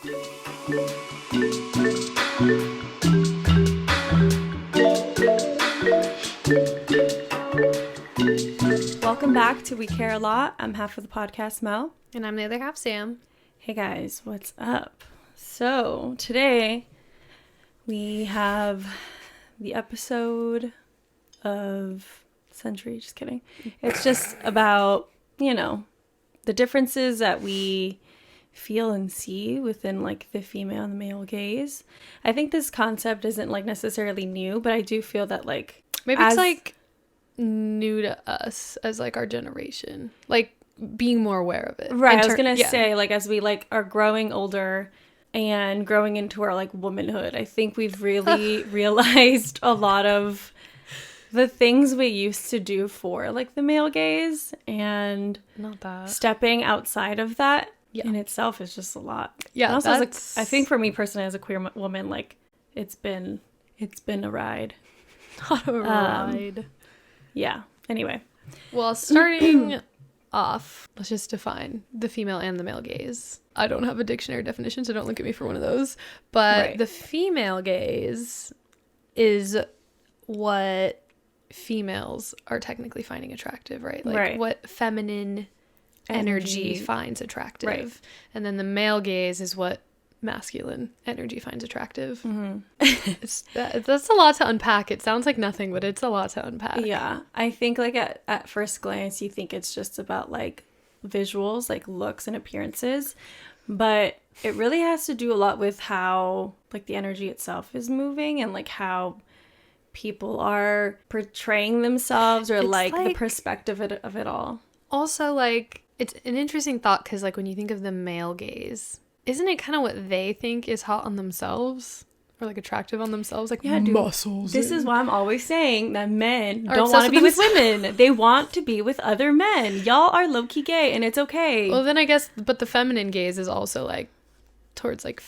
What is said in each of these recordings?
Welcome back to We Care a Lot. I'm half of the podcast, Mel. And I'm the other half, Sam. Hey guys, what's up? So today we have the episode of Century. Just kidding. It's just about, the differences that we feel and see within like the female and the male gaze. I think this concept isn't like necessarily new, but I do feel that like maybe it's like new to us as like our generation, like being more aware of it. Right. I was gonna say, like, as we like are growing older and growing into our like womanhood, I think we've really realized a lot of the things we used to do for like the male gaze, and not that stepping outside of that in itself is just a lot. Yeah. And also, I think for me personally, as a queer woman, like it's been a ride. Not a ride. Yeah. Anyway. Well, starting off, let's just define the female and the male gaze. I don't have a dictionary definition, so don't look at me for one of those. But the female gaze is what females are technically finding attractive, right? Like what feminine energy finds attractive. Right. And then the male gaze is what masculine energy finds attractive. Mm-hmm. That's a lot to unpack. It sounds like nothing, but it's a lot to unpack. Yeah. I think like at first glance you think it's just about like visuals, like looks and appearances, but it really has to do a lot with how like the energy itself is moving and like how people are portraying themselves, or like the perspective of it all. Also, like, it's an interesting thought because like when you think of the male gaze, isn't it kind of what they think is hot on themselves or like attractive on themselves? Like, yeah, muscles. This is why I'm always saying that men don't want to be with women. They want to be with other men. Y'all are low-key gay and it's okay. Well, then I guess, but the feminine gaze is also like towards like,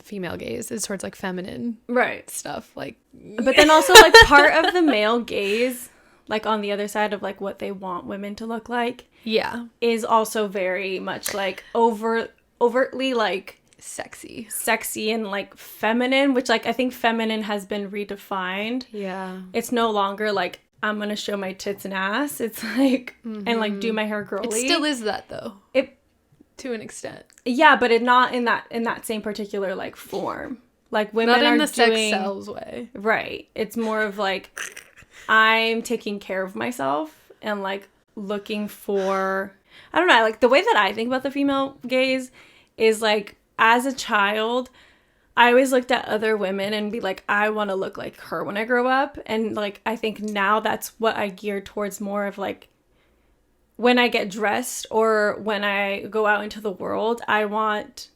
female gaze is towards like feminine stuff. Like, but then also like part of the male gaze, like on the other side of like what they want women to look like, is also very much like overtly like sexy and like feminine, which like I think feminine has been redefined. It's no longer like I'm gonna show my tits and ass. It's like and like do my hair girly. It still is that though, it to an extent, but it not in that same particular like form. Like women not in are the doing, sex sells way, right? It's more of like I'm taking care of myself and like looking for, I don't know, like the way that I think about the female gaze is like, as a child, I always looked at other women and be like, I want to look like her when I grow up. And like, I think now that's what I gear towards more of like, when I get dressed or when I go out into the world, I want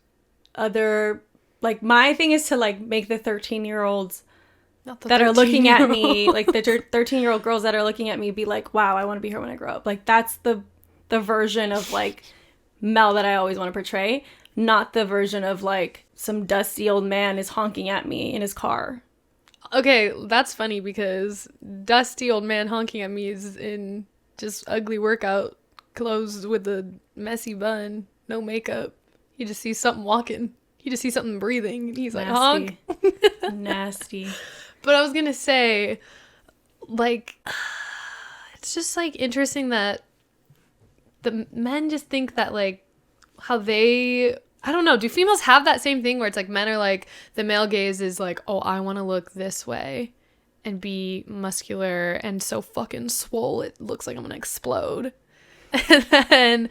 other, like my thing is to like make the 13-year-olds that are looking at me, like the 13-year-old girls that are looking at me be like, wow, I want to be her when I grow up. Like that's the version of like Mel that I always want to portray, not the version of like some dusty old man is honking at me in his car. Okay, that's funny because dusty old man honking at me is in just ugly workout clothes with a messy bun, no makeup. He just sees something walking. He just sees something breathing. And he's nasty. Like, honk. Nasty. But I was going to say, like, it's just like interesting that the men just think that like how they, I don't know, do females have that same thing where it's like men are like, the male gaze is like, oh, I want to look this way and be muscular and so fucking swole it looks like I'm gonna explode. And then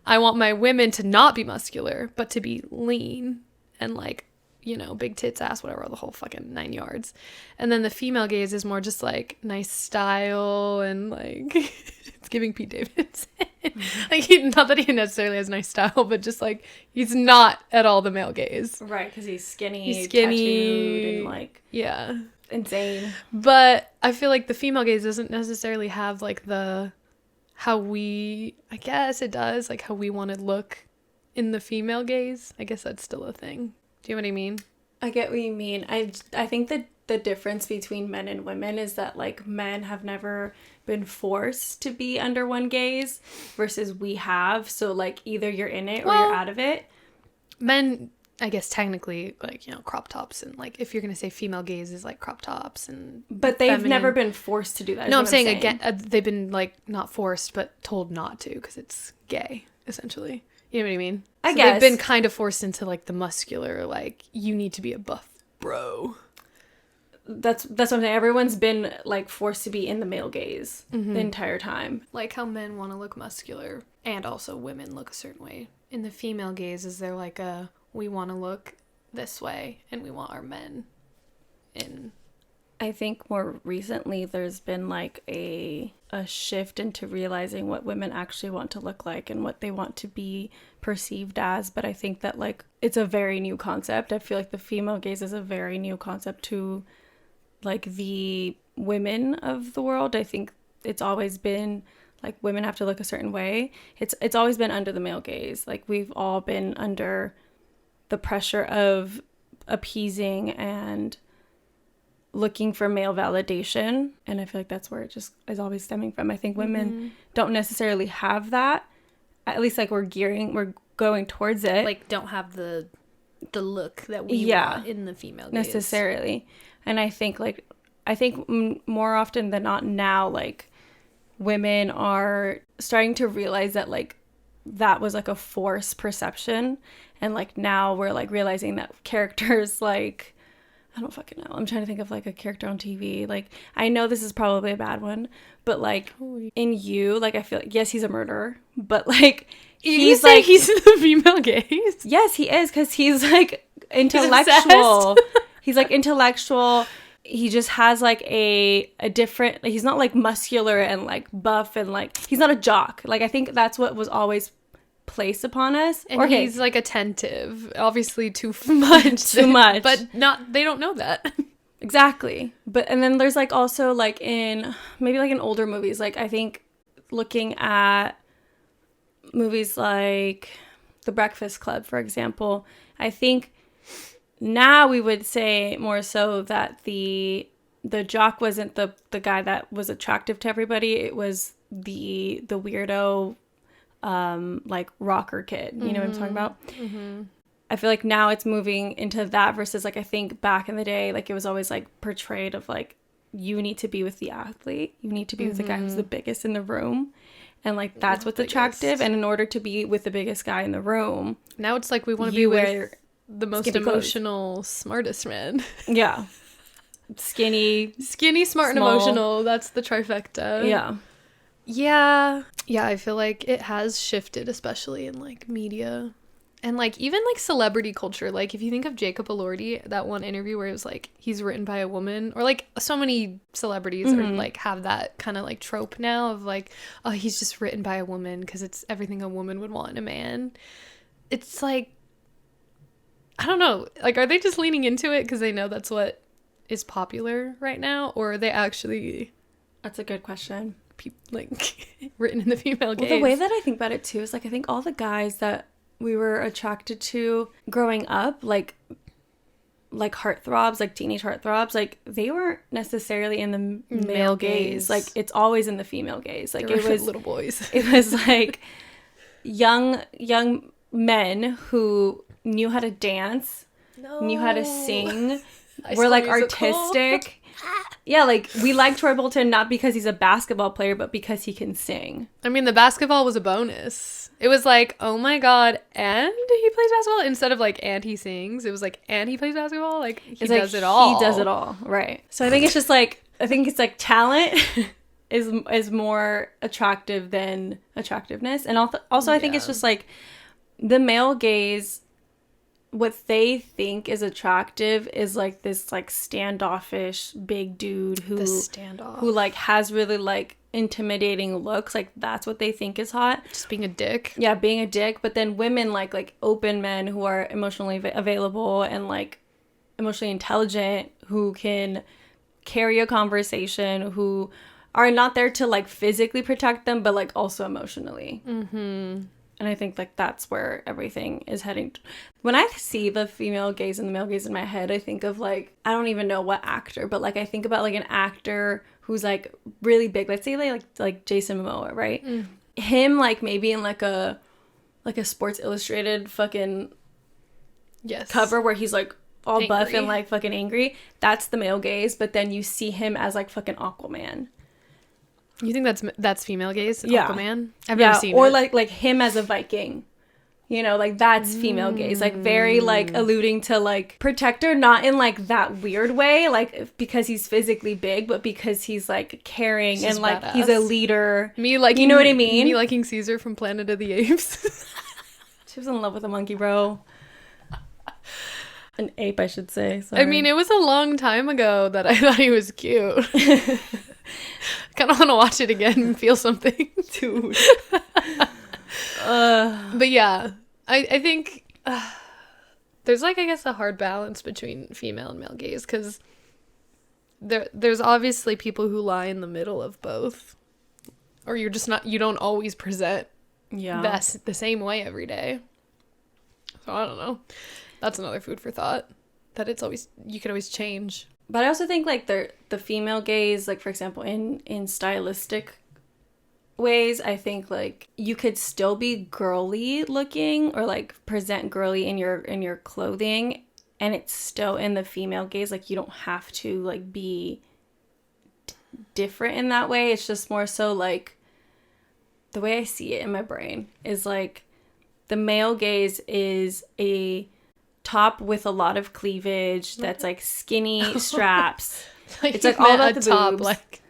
I want my women to not be muscular but to be lean and like, you know, big tits, ass, whatever, the whole fucking 9 yards. And then the female gaze is more just like nice style and like it's giving Pete Davidson. Like, not that he necessarily has nice style, but just like he's not at all the male gaze, right? Because he's skinny, tattooed, and like insane. But I feel like the female gaze doesn't necessarily have like the how we, I guess it does, like how we want to look in the female gaze. I guess that's still a thing. Do you know what I mean? I get what you mean. I think that the difference between men and women is that like men have never been forced to be under one gaze versus we have. So like either you're in it or you're out of it. Men I guess technically, like, you know, crop tops, and like if you're gonna say female gaze is like crop tops and but they've never been forced to do that. No, I'm saying again, they've been like not forced, but told not to because it's gay, essentially. You know what I mean? I guess they've been kind of forced into like the muscular, like you need to be a buff bro. That's what I'm saying. Everyone's been like forced to be in the male gaze the entire time. Like how men want to look muscular, and also women look a certain way. In the female gaze, is there like a we want to look this way and we want our men in. I think more recently there's been like a shift into realizing what women actually want to look like and what they want to be perceived as. But I think that like it's a very new concept. I feel like the female gaze is a very new concept to like the women of the world. I think it's always been like women have to look a certain way. It's always been under the male gaze. Like we've all been under the pressure of appeasing and looking for male validation, and I feel like that's where it just is always stemming from. I think women don't necessarily have that, at least like we're going towards it, like don't have the look that we want in the female gaze necessarily. And I think more often than not now, like women are starting to realize that like that was like a forced perception, and like now we're like realizing that characters like, I don't fucking know. I'm trying to think of like a character on TV. Like I know this is probably a bad one, but like in You, like I feel like yes, he's a murderer, but like he's like he's the female gaze. Yes, he is, because he's like intellectual. He's like intellectual. He just has like a different. Like, he's not like muscular and like buff and like he's not a jock. Like I think that's what was always placed upon us. And he's like attentive, obviously too much, but not. They don't know that. Exactly. But and then there's like also like in maybe like in older movies, like I think looking at movies like The Breakfast Club, for example, I think now we would say more so that the jock wasn't the guy that was attractive to everybody. It was the weirdo like rocker kid. You know what I'm talking about? Mm-hmm. I feel like now it's moving into that versus like I think back in the day, like it was always like portrayed of like you need to be with the athlete, you need to be with the guy who's the biggest in the room, and like that's what's attractive. And in order to be with the biggest guy in the room, now it's like we want to be with the most emotional, smartest man. Yeah, skinny, smart, and emotional. That's the trifecta. Yeah. I feel like it has shifted, especially in like media and like even like celebrity culture. Like if you think of Jacob Elordi, that one interview where it was like he's written by a woman, or like so many celebrities are like have that kind of like trope now of like, oh, he's just written by a woman because it's everything a woman would want in a man. It's like, I don't know, like are they just leaning into it because they know that's what is popular right now, or are they actually? That's a good question. Like written in the female gaze. Well, the way that I think about it too is like I think all the guys that we were attracted to growing up, like heartthrobs, like teenage heartthrobs, like they weren't necessarily in the male gaze. Like it's always in the female gaze. Like it was little boys. It was like young men who knew how to dance, knew how to sing, were like artistic. Yeah, like we like Troy Bolton not because he's a basketball player, but because he can sing. I mean, the basketball was a bonus. It was like, oh my god, and he plays basketball instead of like, and he sings. It was like, and he plays basketball. Like he does it all. He does it all, right? So I think it's just like it's like talent is more attractive than attractiveness, and also I think it's just like the male gaze. What they think is attractive is like this like standoffish big dude who like has really like intimidating looks. Like that's what they think is hot. Just being a dick. Yeah, being a dick. But then women like open men who are emotionally available and like emotionally intelligent, who can carry a conversation, who are not there to like physically protect them, but like also emotionally. Mm-hmm. And I think like that's where everything is heading. When I see the female gaze and the male gaze in my head, I think of like, I don't even know what actor, but like I think about like an actor who's like really big. Let's say like Jason Momoa, right? Mm. Him like maybe in like a Sports Illustrated fucking Yes. cover where he's like all Angry. buff and like fucking angry. That's the male gaze, but then you see him as like fucking Aquaman. You think that's female gaze? Yeah. Aquaman? I've never seen or it. like him as a Viking. You know, like that's female gaze, like very like alluding to like protector, not in like that weird way, like because he's physically big, but because he's like caring She's and like badass. he's a leader. Me liking, you know what I mean? Me liking Caesar from Planet of the Apes. She was in love with a monkey, bro. An ape, I should say. I Sorry. mean, it was a long time ago that I thought he was cute. Kind of want to watch it again and feel something. Dude. But yeah, I think there's like, I guess, a hard balance between female and male gaze, because there's obviously people who lie in the middle of both, or you're just not, you don't always present the same way every day. So I don't know. That's another food for thought, that it's always, you can always change. But I also think like the female gaze, like for example, in stylistic ways, I think like you could still be girly looking or like present girly in your clothing, and it's still in the female gaze. Like you don't have to like be different in that way. It's just more so like the way I see it in my brain is like the male gaze is a top with a lot of cleavage that's like skinny straps. It's like all about the top, boobs. like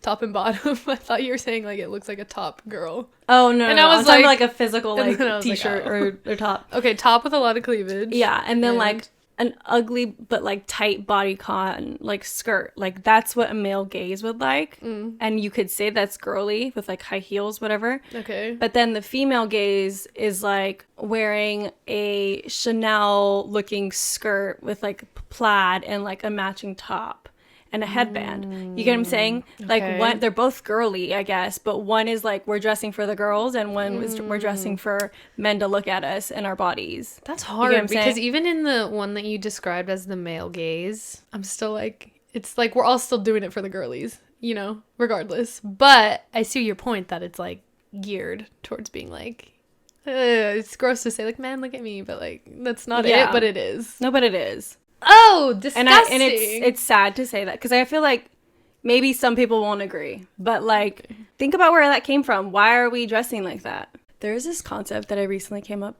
top and bottom. I thought you were saying like it looks like a top girl. Oh no! And no, I was talking like- about, like a physical like t-shirt like, oh. or top. Okay, top with a lot of cleavage. Yeah, and then like an ugly but like tight bodycon like skirt. Like that's what a male gaze would like. And you could say that's girly with like high heels, whatever. Okay. But then the female gaze is like wearing a Chanel looking skirt with like plaid and like a matching top and a headband. You get what I'm saying? Like Okay. one, they're both girly, I guess, but one is like we're dressing for the girls, and one was we're dressing for men to look at us and our bodies. That's You get hard what I'm because saying? even in the one that you described as the male gaze, I'm still like, it's like we're all still doing it for the girlies, you know, regardless. But I see your point that it's like geared towards being like, it's gross to say like, man, look at me, but like that's not Yeah. it, but it is. No, but it is. Oh, disgusting. And it's sad to say that because I feel like maybe some people won't agree, but like think about where that came from. Why are we dressing like that? There is this concept that I recently came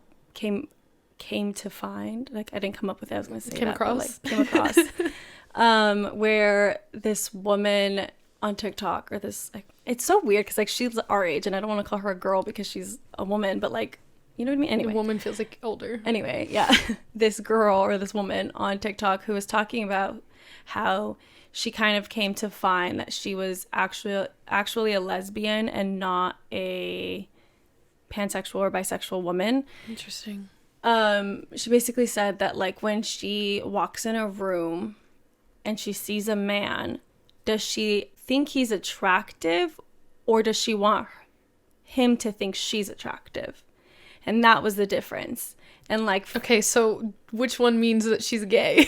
to find. Like I didn't come up with it. I was going to say Came that, but, across. like, came across. Where this woman on TikTok, or this like, it's so weird because like she's our age, and I don't want to call her a girl because she's a woman, but like, you know what I mean? Anyway. A woman feels like older. Anyway, yeah. This girl or this woman on TikTok who was talking about how she kind of came to find that she was actually a lesbian and not a pansexual or bisexual woman. Interesting. She basically said that like when she walks in a room and she sees a man, does she think he's attractive, or does she want him to think she's attractive? And that was the difference. And like, Okay, so which one means that she's gay?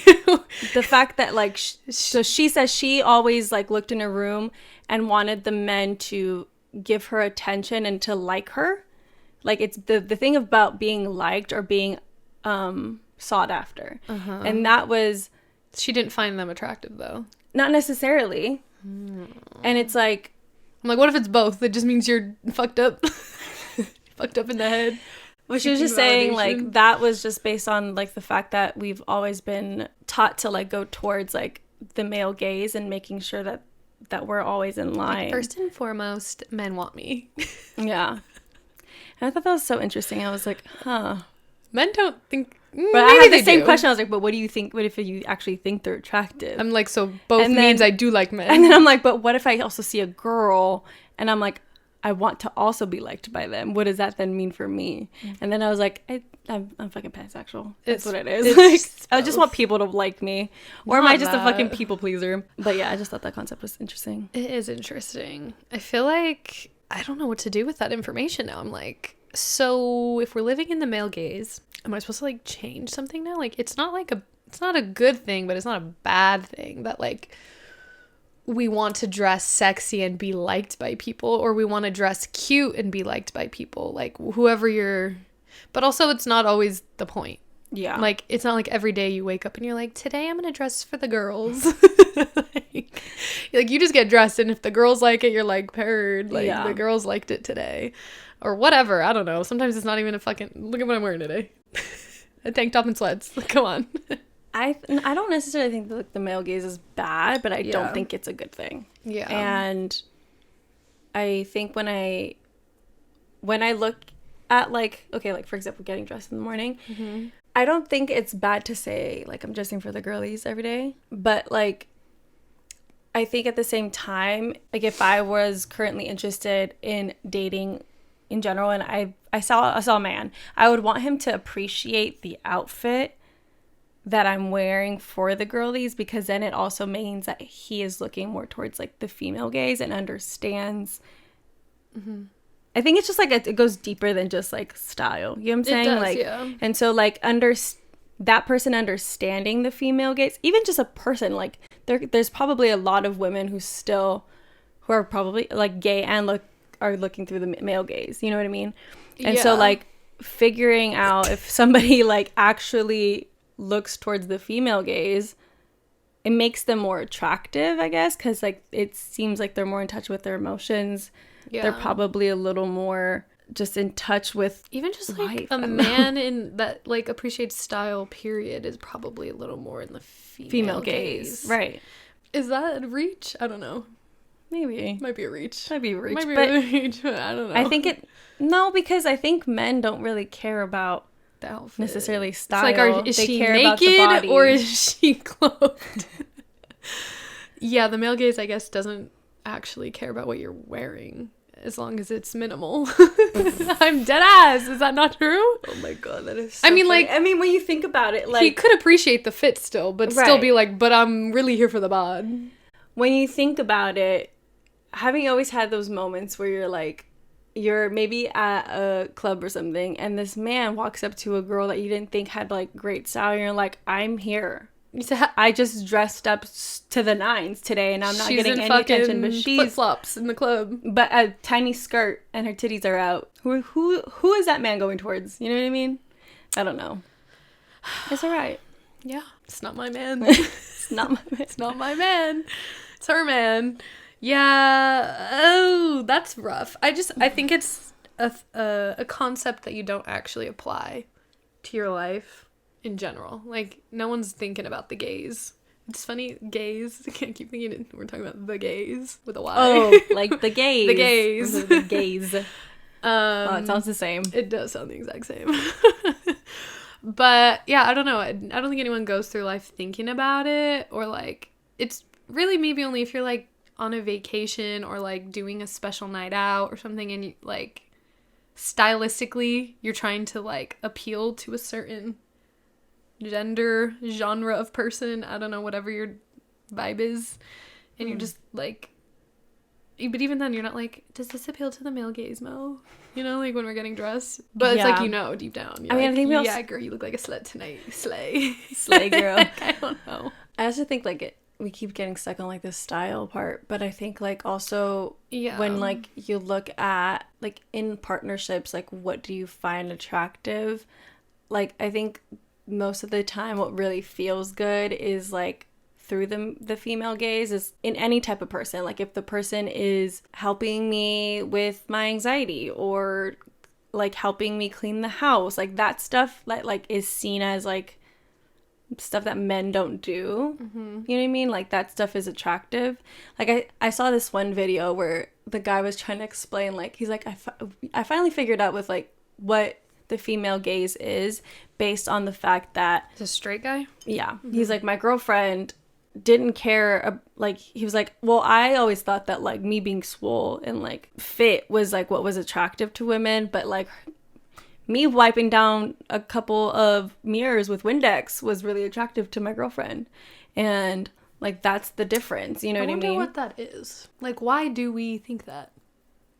the fact that like, so she says she always like looked in a room and wanted the men to give her attention and to like her. Like it's the thing about being liked or being sought after. And that was She didn't find them attractive though. not necessarily. And it's like, I'm like, what if it's both? That just means you're fucked up. Fucked up in the head. well, she was just saying like that was just based on like the fact that we've always been taught to like go towards like the male gaze and making sure that we're always in line. Like, first and foremost, men want me. Yeah. And I thought that was so interesting. I was like, huh. Men don't think. But I had the same question. I was like, but what do you think? What if you actually think they're attractive? I'm like, so both And then- means I do like men. And then I'm like, but what if I also see a girl and I'm like, I want to also be liked by them? What does that then mean for me? And then I was like, I'm fucking pansexual. That's It's- what it is. it's Like, I just want people to like me. Or am Not I just a fucking that. people pleaser? But yeah, I just thought that concept was interesting. It is interesting. I feel like I don't know what to do with that information now. I'm like, so if we're living in the male gaze, am I supposed to like change something now? Like it's not a good thing, but it's not a bad thing that like we want to dress sexy and be liked by people, or we want to dress cute and be liked by people, like whoever you're. But also it's not always the point. Yeah. Like, it's not like every day you wake up and you're like, today I'm gonna dress for the girls. like you just get dressed, and if the girls like it, you're like, purred. Like, the girls liked it today. Or whatever. I don't know. Sometimes it's not even a fucking, look at what I'm wearing today. A tank top and sweats. Like, come on. I don't necessarily think that, like, the male gaze is bad, but I don't think it's a good thing. Yeah. And I think when I look at, like, okay, like, for example, getting dressed in the morning, I don't think it's bad to say, like, I'm dressing for the girlies every day. But, like, I think at the same time, like, if I was currently interested in dating in general and I saw a man, I would want him to appreciate the outfit that I'm wearing for the girlies, because then it also means that he is looking more towards, like, the female gaze and understands. I think it's just, like, it goes deeper than just, like, style. You know what I'm saying? It does, like, yeah. And so, like, that person understanding the female gaze, even just a person, like, there's probably a lot of women who are probably, like, gay and are looking through the male gaze. You know what I mean? And so, like, figuring out if somebody, like, actually looks towards the female gaze, it makes them more attractive, I guess, because, like, it seems like they're more in touch with their emotions. Yeah. They're probably a little more just in touch with even just life. Like a man in that, like, appreciates style, period, is probably a little more in the female gaze. Right. Is that a reach? I don't know. Maybe. Might be a reach. Might be a reach. But I don't know. I think because I think men don't really care about the outfit. Necessarily style. It's like, is she naked or is she clothed? Yeah, the male gaze, I guess, doesn't actually care about what you're wearing as long as it's minimal. I'm dead ass. Is that not true? Oh my god, that is so funny. Like, I mean, when you think about it, like, he could appreciate the fit still, but still be like, but I'm really here for the bod. When you think about it, having always had those moments where you're like, you're maybe at a club or something, and this man walks up to a girl that you didn't think had, like, great style, and you're like, I'm here. I just dressed up to the nines today, and I'm not getting any attention. But she's flip-flops in the club, but a tiny skirt, and her titties are out. Who is that man going towards? You know what I mean? I don't know. It's all right. Yeah, it's not my man. It's not my man. It's not my man. It's her man. Yeah. Oh, that's rough. I think it's a concept that you don't actually apply to your life in general. Like, no one's thinking about the gaze. It's funny, gaze. I can't keep thinking it. We're talking about the gaze with a Y. Oh, like the gaze. The gaze. The gaze. Oh, it sounds the same. It does sound the exact same. But yeah, I don't know. I don't think anyone goes through life thinking about it, or, like, it's really maybe only if you're, like, on a vacation or, like, doing a special night out or something, and you, like, stylistically you're trying to, like, appeal to a certain gender, genre of person, I don't know, whatever your vibe is, and you're just like, but even then you're not like, does this appeal to the male gaze, Mo? You know, like, when we're getting dressed, but it's like, you know, deep down, I mean, I think girl, you look like a slut tonight. Slay girl. I don't know. I also think, like, we keep getting stuck on, like, the style part, but I think, like, also when, like, you look at, like, in partnerships, like, what do you find attractive? Like, I think most of the time what really feels good is, like, through the female gaze is in any type of person. Like, if the person is helping me with my anxiety, or, like, helping me clean the house, like, that stuff that, like, is seen as, like, stuff that men don't do. You know what I mean? Like, that stuff is attractive. Like, I saw this one video where the guy was trying to explain, like, he's like, I finally figured out with, like, what the female gaze is, based on the fact that it's a straight guy. Yeah. He's like, my girlfriend didn't care, like, he was like, well, I always thought that, like, me being swole and, like, fit was, like, what was attractive to women, but, like, me wiping down a couple of mirrors with Windex was really attractive to my girlfriend. And, like, that's the difference, you know what I mean? I wonder what that is. Like, why do we think that?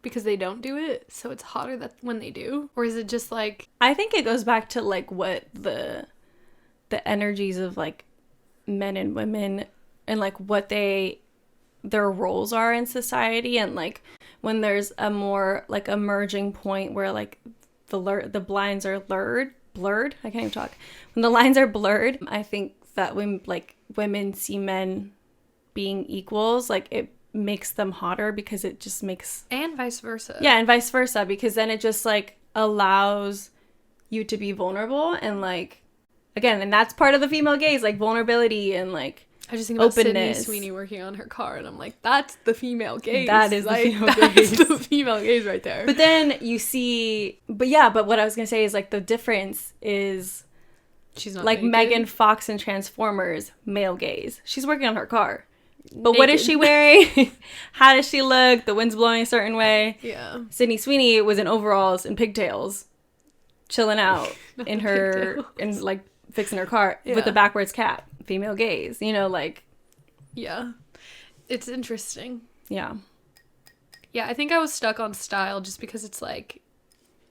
Because they don't do it, so it's hotter that when they do? Or is it just, like... I think it goes back to, like, what the energies of, like, men and women, and, like, what their roles are in society, and, like, when there's a more, like, emerging point where, like, the blinds are blurred, blurred, I can't even talk. When the lines are blurred, I think that when like women see men being equals, like it makes them hotter because it just makes, and vice versa. yeah, and vice versa, because then it just like allows you to be vulnerable and like, again, and that's part of the female gaze, like vulnerability and like I just think about Sydney openness. Sweeney working on her car, and I'm like, that's the female gaze. That is like, the female that's gaze. the female gaze right there. But then you see, but what I was gonna say is like the difference is She's not like naked. Megan Fox in Transformers, male gaze. She's working on her car. But what is Naked. she wearing? How does she look? The wind's blowing a certain way. Yeah. Sydney Sweeney was in overalls and pigtails, chilling out in her, and like fixing her car with a backwards cap. Female gaze, you know, like. Yeah. It's interesting. Yeah. Yeah, I think I was stuck on style just because it's like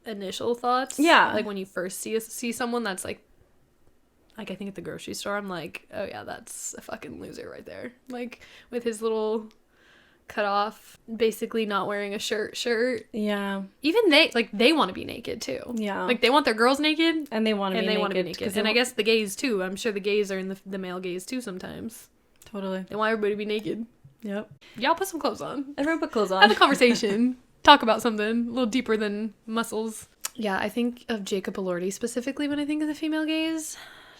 initial thoughts. Yeah. Like when you first see someone that's like I think at the grocery store, I'm like, oh yeah, that's a fucking loser right there. Like with his little cut off, basically not wearing a shirt. Yeah. Even they want to be naked too. Yeah. Like they want their girls naked. And they want to be naked. Want to be naked. And I guess the gays too. I'm sure the gays are in the male gaze too sometimes. Totally. They want everybody to be naked. Yep. Y'all put some clothes on. Everyone put clothes on. Have a conversation. Talk about something a little deeper than muscles. Yeah, I think of Jacob Elordi specifically when I think of the female gaze.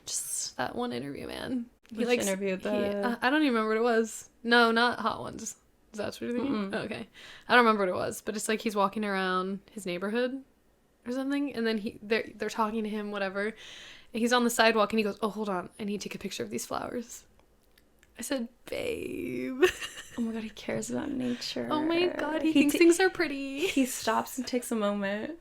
Just that one interview, man. Which interview? I don't even remember what it was. No, not Hot Ones. Is that what you're thinking? Oh, okay. I don't remember what it was, but it's like he's walking around his neighborhood or something, and then they're talking to him, whatever. And he's on the sidewalk, and he goes, "Oh, hold on, I need to take a picture of these flowers." I said, "Babe." Oh my god, he cares about nature. Oh my god, he thinks things are pretty. He stops and takes a moment.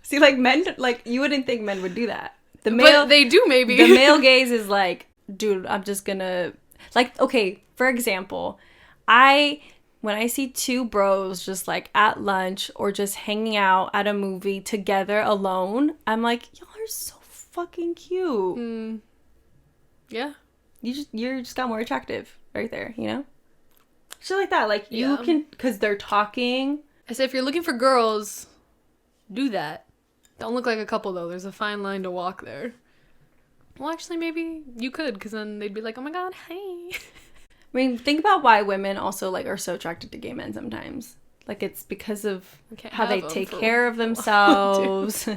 See, like men, like you wouldn't think men would do that. But they do, maybe. The male gaze is like, dude, I'm just gonna, like, okay, for example, when I see two bros just like at lunch or just hanging out at a movie together alone, I'm like, y'all are so fucking cute. Yeah. You're just got more attractive right there, you know? Shit like that. Like, you Yeah. can, because they're talking. I said, if you're looking for girls, do that. Don't look like a couple, though. There's a fine line to walk there. Well, actually, maybe you could, because then they'd be like, oh my god, hey. I mean, think about why women also, like, are so attracted to gay men sometimes. Like, it's because of how they take care of themselves.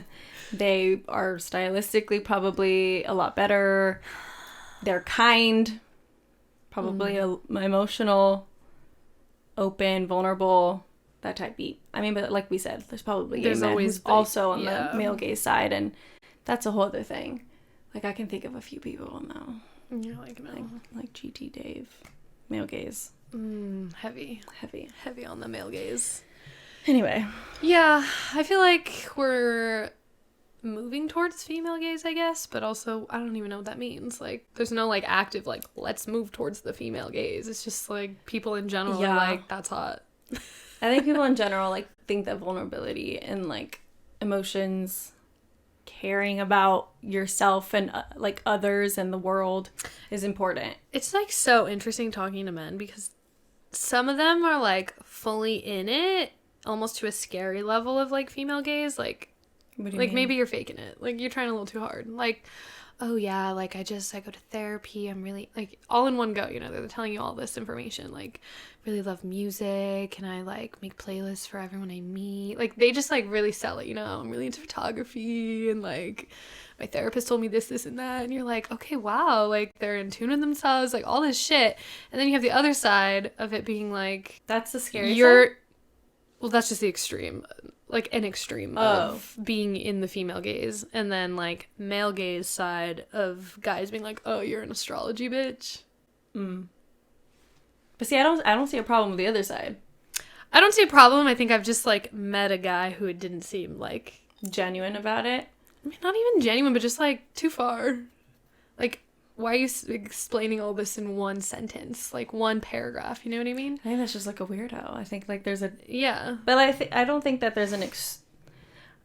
They are stylistically probably a lot better. They're kind. Probably emotional. Open, vulnerable. That type beat. I mean, but like we said, there's probably gay men who's also on the male gaze side, and that's a whole other thing. Like, I can think of a few people now. Yeah, like GT Dave. Male gaze. Heavy on the male gaze. Anyway. Yeah, I feel like we're moving towards female gaze, I guess, but also I don't even know what that means. Like, there's no like active like let's move towards the female gaze. It's just like people in general are like, that's hot. I think people in general like think that vulnerability and like emotions, caring about yourself and like others and the world is important. It's like so interesting talking to men because some of them are like fully in it, almost to a scary level of like female gaze. Like, what do you like mean? maybe you're faking it. Like you're trying a little too hard. Like, oh yeah, like I go to therapy. I'm really like all in one go. You know, they're telling you all this information. Like, really love music and I like make playlists for everyone I meet. Like they just like really sell it. You know, I'm really into photography and like my therapist told me this, and that. And you're like, okay, wow, like they're in tune with themselves, like all this shit. And then you have the other side of it being like, that's the scary side? Well, that's just the extreme. Like an extreme of being in the female gaze, and then like male gaze side of guys being like, oh, you're an astrology bitch. But see, I don't see a problem with the other side. I don't see a problem. I think I've just like met a guy who it didn't seem like genuine about it. I mean, not even genuine, but just like too far. Like, why are you explaining all this in one sentence, like one paragraph? You know what I mean? I think that's just like a weirdo. I think like there's a but I don't think that there's an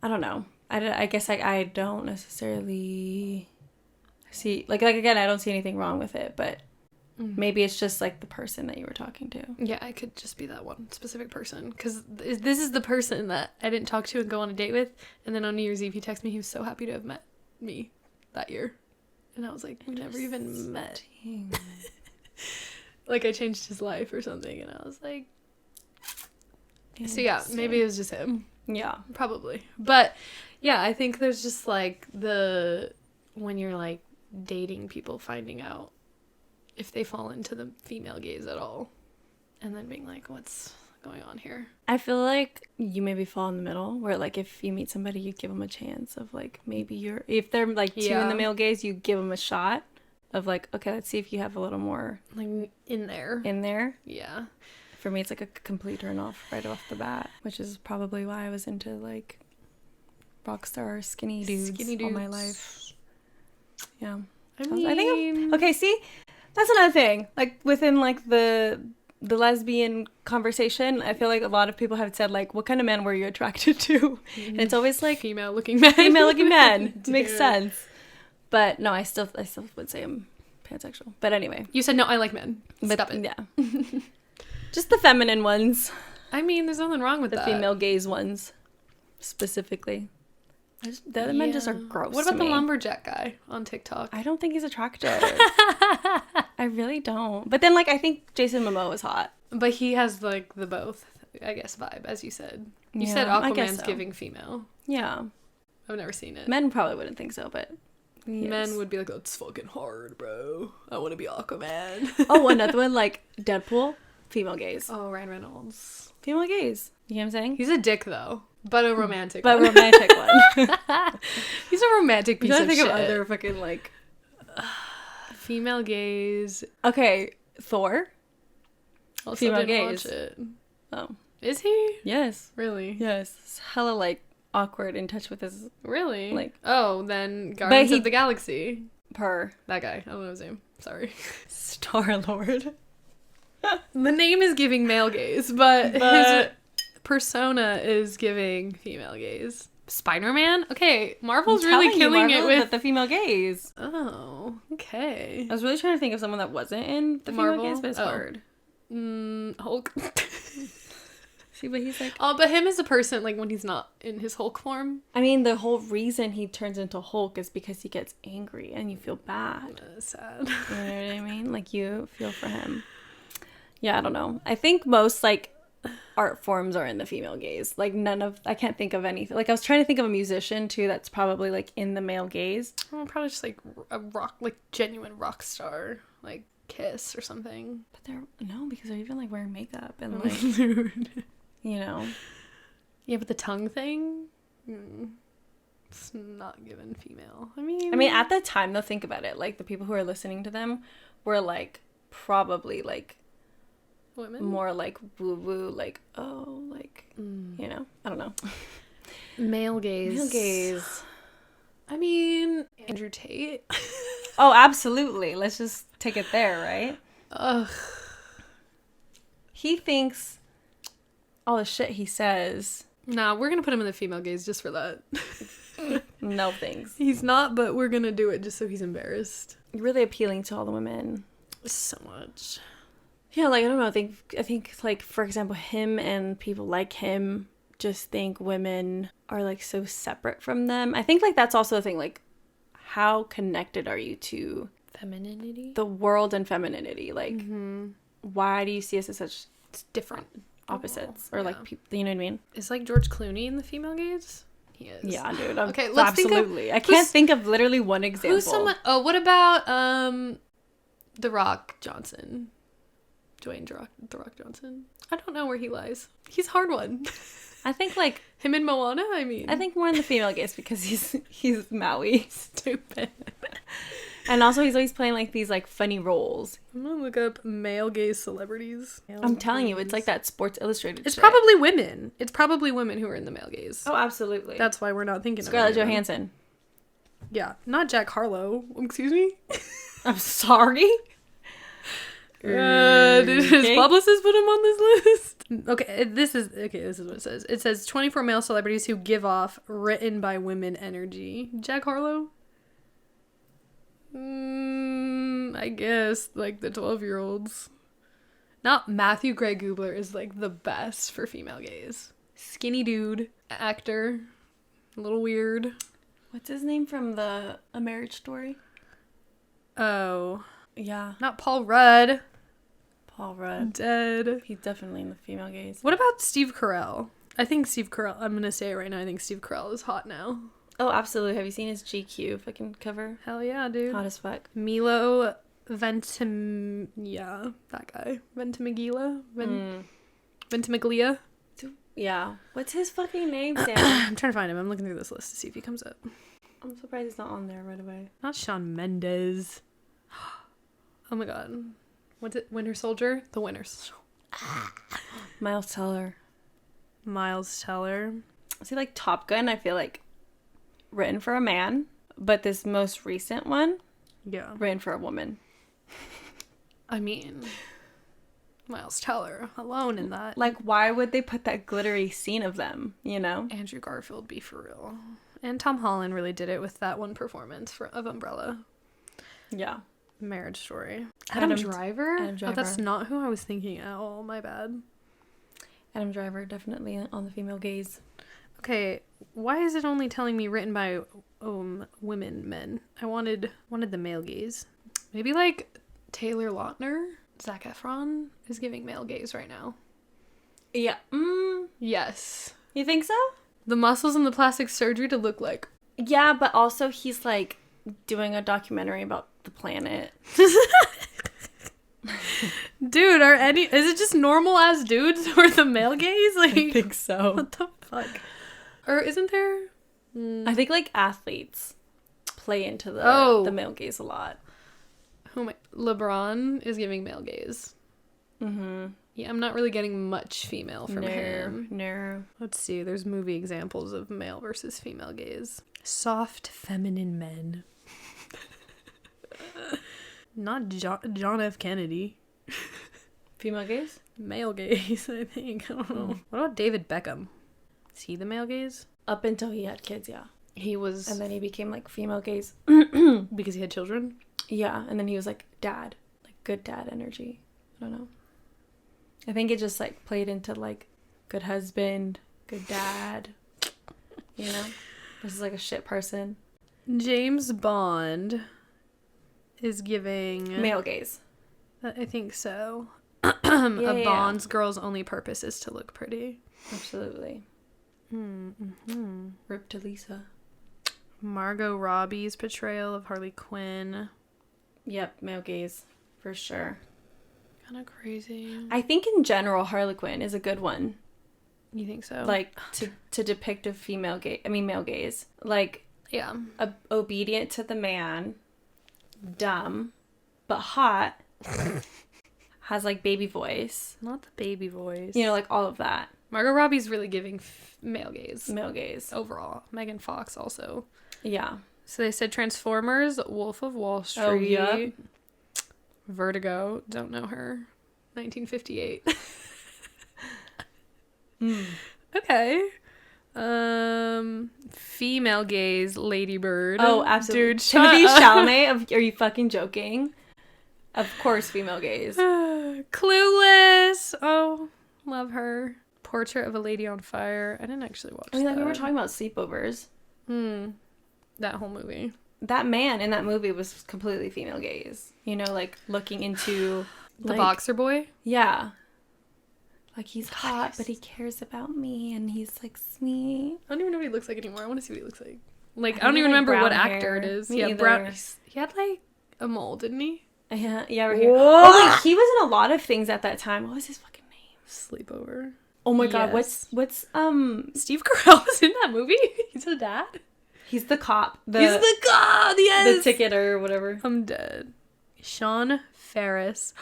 I don't know. I guess I don't necessarily see like again, I don't see anything wrong with it, but maybe it's just like the person that you were talking to. Yeah, it could just be that one specific person, because this is the person that I didn't talk to and go on a date with, and then on New Year's Eve he texted me he was so happy to have met me that year. And I was like, we never even met. Like, I changed his life or something, and I was like... So, yeah, maybe it was just him. Yeah. Probably. But, yeah, I think there's just, like, when you're, like, dating people, finding out if they fall into the female gaze at all. And then being like, what's going on here? I feel like you maybe fall in the middle, where, like, if you meet somebody, you give them a chance of, like, maybe if they're, like, too in the male gaze, you give them a shot of, like, okay, let's see if you have a little more... Like, in there. Yeah. For me, it's, like, a complete turn off right off the bat, which is probably why I was into, like, rock star skinny dudes all my life. Yeah. I think okay, see? That's another thing. Like, within, like, the lesbian conversation, I feel like a lot of people have said, like, what kind of men were you attracted to? And it's always, like... Female-looking men. Female-looking men. Makes sense. But, no, I still would say I'm pansexual. But anyway. You said, no, I like men. Stop it. Yeah. Just the feminine ones. I mean, there's nothing wrong with the female gaze ones, specifically. The other men just are gross. What about the lumberjack guy on TikTok? I don't think he's attractive. I really don't. But then, like, I think Jason Momoa is hot. But he has, like, the both, I guess, vibe, as you said. You said Aquaman's giving female. Yeah. I've never seen it. Men probably wouldn't think so, but... Men would be like, that's fucking hard, bro. I want to be Aquaman. Oh, another one, like, Deadpool. Female gaze. Oh, Ryan Reynolds. Female gaze. You know what I'm saying? He's a dick, though. But a romantic one. Romantic one. He's a romantic piece of shit. I'm trying to think of other fucking, like... female gaze. Okay, Thor. Also female didn't gaze. Watch it. Oh. Is he? Yes. Really? Yes. It's hella, like, awkward in touch with his... Really? Like... Oh, then Guardians of the Galaxy. That guy. I don't know his name. Sorry. Star-Lord. The name is giving male gaze, but his persona is giving female gaze. Spider-Man? Okay, Marvel's really killing it with the female gaze. Oh, okay. I was really trying to think of someone that wasn't in the female gaze, but it's hard. Hulk. See, but he's like... Oh, but him as a person, like, when he's not in his Hulk form. I mean, the whole reason he turns into Hulk is because he gets angry and you feel bad. Sad. You know what I mean? Like, you feel for him. Yeah, I don't know. I think most, like, art forms are in the female gaze. Like, I can't think of anything. Like, I was trying to think of a musician, too, that's probably, like, in the male gaze. Oh, probably just, like, a genuine rock star. Like, Kiss or something. But because they're even, like, wearing makeup and, like, you know. Yeah, but the tongue thing, it's not given female. I mean, at the time, though, think about it. Like, the people who are listening to them were, like, probably, like, women? More, like, woo-woo, like, oh, like, you know? I don't know. Male gaze. I mean, Andrew Tate. Oh, absolutely. Let's just take it there, right? Ugh. He thinks all the shit he says. Nah, we're gonna put him in the female gaze just for that. No thanks. He's not, but we're gonna do it just so he's embarrassed. Really appealing to all the women. So much. Yeah, like, I don't know. I think, like, for example, him and people like him just think women are, like, so separate from them. I think, like, that's also the thing, like, how connected are you to femininity? The world and femininity. Like, why do you see us as such different opposites? Or, like, people, you know what I mean? Is, like, George Clooney in the female gaze? He is. Yeah, dude. Okay, let's absolutely. I can't think of literally one example. What about, The Rock Johnson? Dwayne The Rock Johnson. I don't know where he lies. He's a hard one. I think, like... Him in Moana, I mean. I think more in the female gaze because he's Maui. Stupid. And also he's always playing, like, these, like, funny roles. I'm gonna look up male gaze celebrities. I'm telling you, it's like that Sports Illustrated It's shit. probably women. It's probably women who are in the male gaze. Oh, absolutely. That's why we're not thinking Scarlett of Johansson. Yeah. Not Jack Harlow. Excuse me? I'm sorry? Did his publicist put him on this list? Okay, this is what it says. It says 24 male celebrities who give off written by women energy. Jack Harlow? I guess, like, the 12-year-olds. Not Matthew Gray Gubler is, like, the best for female gaze. Skinny dude, actor, a little weird. What's his name from A Marriage Story? Oh. Yeah. Not Paul Rudd. Paul Rudd. Dead. He's definitely in the female gaze. What about Steve Carell? I think Steve Carell, I'm going to say it right now, I think Steve Carell is hot now. Oh, absolutely. Have you seen his GQ fucking cover? Hell yeah, dude. Hot as fuck. Milo yeah, that guy. Ventimiglia? Ventimiglia? Yeah. What's his fucking name, Sam? I'm trying to find him. I'm looking through this list to see if he comes up. I'm surprised he's not on there right away. Not Shawn Mendes. Oh my god. What's it? Winter Soldier? The Winter Soldier. Miles Teller. Miles Teller. See, like Top Gun, I feel like written for a man, but this most recent one, Yeah. written for a woman. I mean, Miles Teller alone in that. Like, why would they put that glittery scene of them, you know? Andrew Garfield, be for real. And Tom Holland really did it with that one performance of Umbrella. Yeah. Marriage Story. Adam Driver? Adam Oh, that's Driver. not who I was thinking at all. My bad. Adam Driver, definitely on the female gaze. Okay, why is it only telling me written by men? I wanted the male gaze. Maybe like Taylor Lautner, Zac Efron is giving male gaze right now. Yeah. Yes. You think so? The muscles and the plastic surgery to look like. Yeah, but also he's like doing a documentary about the planet. Dude, is it just normal ass dudes who are the male gaze? Like, I think so. what the fuck? Or isn't there? I think like athletes play into the male gaze a lot. LeBron is giving male gaze. Mm-hmm. Yeah, I'm not really getting much female from him. No. Let's see. There's movie examples of male versus female gaze. Soft, feminine men. Not John F. Kennedy. Female gaze? Male gaze, I think. I don't know. What about David Beckham? Is he the male gaze? Up until he had kids, yeah. He was... And then he became like female gaze. because he had children? Yeah, and then he was like dad. Like good dad energy. I don't know. I think it just like played into like good husband, good dad, you know? Versus like a shit person. James Bond is giving... Male gaze. I think so. Yeah, Bond's girl's only purpose is to look pretty. Absolutely. Mm-hmm. Rip to Lisa. Margot Robbie's portrayal of Harley Quinn. Yep, male gaze. For sure. Kind of crazy. I think in general, Harley Quinn is a good one. You think so? Like, to depict a male gaze. Like, yeah. Obedient to the man, dumb, but hot, has, like, baby voice. Not the baby voice. You know, like, all of that. Margot Robbie's really giving male gaze. Male gaze. Overall. Megan Fox also. Yeah. So they said Transformers, Wolf of Wall Street. Oh, yep. Vertigo. Don't know her. 1958. Okay. Female gaze, Lady Bird. Oh, absolutely. Dude, Timothée Chalamet, are you fucking joking? Of course, female gaze. Clueless. Oh, love her. Portrait of a Lady on Fire. I didn't actually watch that. I mean, like, we were talking about sleepovers. That whole movie. That man in that movie was completely female gaze. You know, like, looking into... The like, boxer boy? Yeah. Like, he's hot, but he cares about me, and he's, like, sweet. I don't even know what he looks like anymore. I want to see what he looks like. Like, I I don't think even like remember what brown actor hair. it is. Me Yeah, either. brown. He had, like, a mole, didn't he? Yeah, right here. Oh, wait, he was in a lot of things at that time. What was his fucking name? Sleepover. Oh my god, Yes. what's Steve Carell was in that movie? He's the dad? He's the cop. He's the god, yes! The ticket or whatever. I'm dead. Sean Ferris.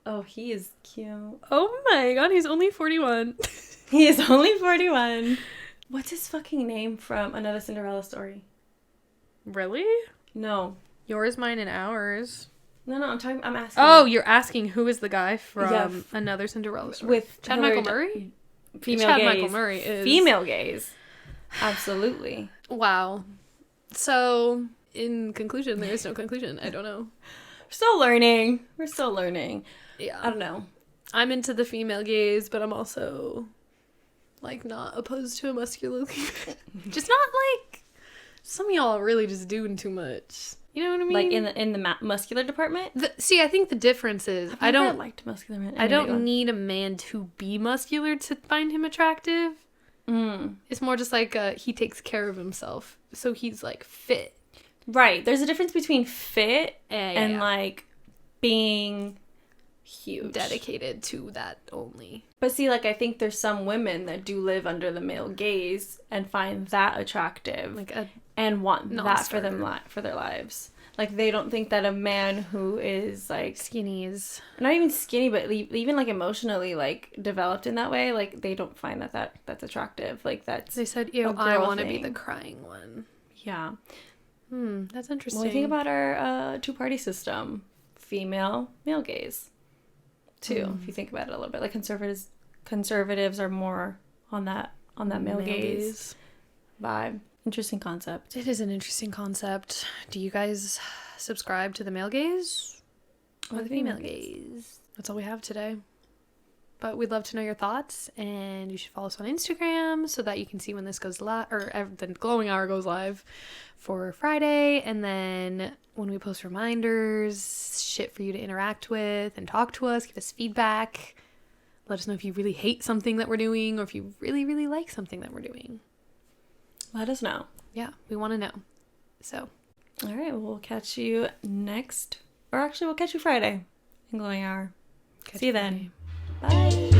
Oh, he is cute. Oh my god, he's only 41. He is only 41. What's his fucking name from Another Cinderella Story? Really? No. Yours, mine, and ours. No, I'm asking. Oh, you're asking who is the guy from Yeah. Another Cinderella Story? With Chad Hillary Michael Murray? Female Chad gaze. Michael Murray is... Female gaze. Absolutely. Wow. So, in conclusion, there is no conclusion. I don't know. We're still learning. Yeah. I don't know. I'm into the female gaze, but I'm also, like, not opposed to a muscular... Just not, like, some of y'all are really just doing too much. You know what I mean? Like in the muscular department? See, I think the difference is I've never liked muscular men. I don't need a man to be muscular to find him attractive. It's more just like he takes care of himself, so he's like fit. Right. There's a difference between fit and like being huge, dedicated to that only. But see, like, I think there's some women that do live under the male gaze and find that attractive, like and want that for their lives. Like, they don't think that a man who is like skinny is not even skinny, but even like emotionally like developed in that way, like they don't find that's attractive. Like that's they said, "Ew, I want to be the crying one." Yeah. That's interesting. Well, think about our two-party system, female, male gaze. Too, if you think about it a little bit, like conservatives are more on that male gaze vibe. Interesting concept. It is an interesting concept. Do you guys subscribe to the male gaze or the female gaze? That's all we have today. But we'd love to know your thoughts, and you should follow us on Instagram so that you can see when this goes live, or the glowing hour goes live for Friday, and then when we post reminders, shit for you to interact with and talk to us, give us feedback. Let us know if you really hate something that we're doing, or if you really, really like something that we're doing. Let us know. Yeah, we want to know. So, all right, well, we'll catch you we'll catch you Friday in glowing hour. See you then. Bye.